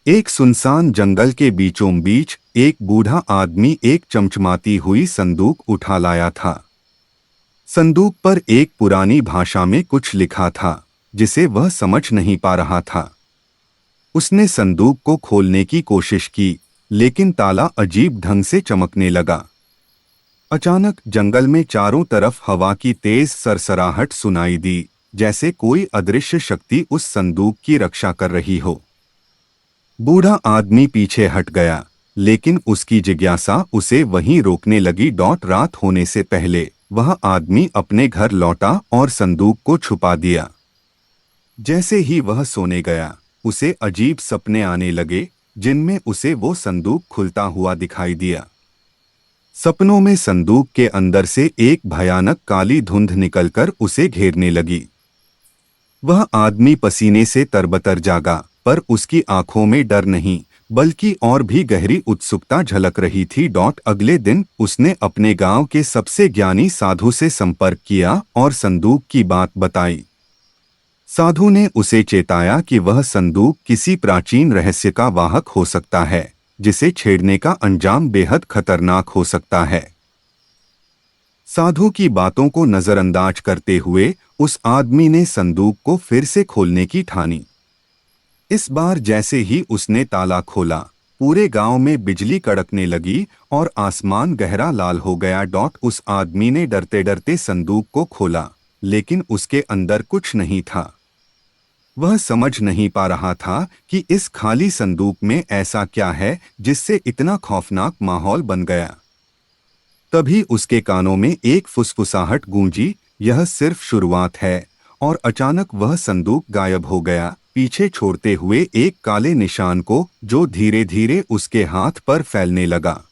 एक सुनसान जंगल के बीचों बीच एक बूढ़ा आदमी एक चमचमाती हुई संदूक उठा लाया था। संदूक पर एक पुरानी भाषा में कुछ लिखा था जिसे वह समझ नहीं पा रहा था। उसने संदूक को खोलने की कोशिश की, लेकिन ताला अजीब ढंग से चमकने लगा। अचानक जंगल में चारों तरफ हवा की तेज सरसराहट सुनाई दी, जैसे कोई अदृश्य शक्ति उस संदूक की रक्षा कर रही हो। बूढ़ा आदमी पीछे हट गया, लेकिन उसकी जिज्ञासा उसे वहीं रोकने लगी। रात होने से पहले वह आदमी अपने घर लौटा और संदूक को छुपा दिया। जैसे ही वह सोने गया, उसे अजीब सपने आने लगे, जिनमें उसे वो संदूक खुलता हुआ दिखाई दिया। सपनों में संदूक के अंदर से एक भयानक काली धुंध निकलकर उसे घेरने लगी। वह आदमी पसीने से तरबतर जागा, पर उसकी आंखों में डर नहीं, बल्कि और भी गहरी उत्सुकता झलक रही थी। अगले दिन उसने अपने गांव के सबसे ज्ञानी साधु से संपर्क किया और संदूक की बात बताई। साधु ने उसे चेताया कि वह संदूक किसी प्राचीन रहस्य का वाहक हो सकता है, जिसे छेड़ने का अंजाम बेहद खतरनाक हो सकता है। साधु की बातों को नजरअंदाज करते हुए उस आदमी ने संदूक को फिर से खोलने की ठानी। इस बार जैसे ही उसने ताला खोला, पूरे गांव में बिजली कड़कने लगी और आसमान गहरा लाल हो गया। उस आदमी ने डरते डरते संदूक को खोला, लेकिन उसके अंदर कुछ नहीं था। वह समझ नहीं पा रहा था कि इस खाली संदूक में ऐसा क्या है जिससे इतना खौफनाक माहौल बन गया। तभी उसके कानों में एक फुसफुसाहट गूंजी, यह सिर्फ शुरुआत है। और अचानक वह संदूक गायब हो गया, पीछे छोड़ते हुए एक काले निशान को, जो धीरे धीरे उसके हाथ पर फैलने लगा।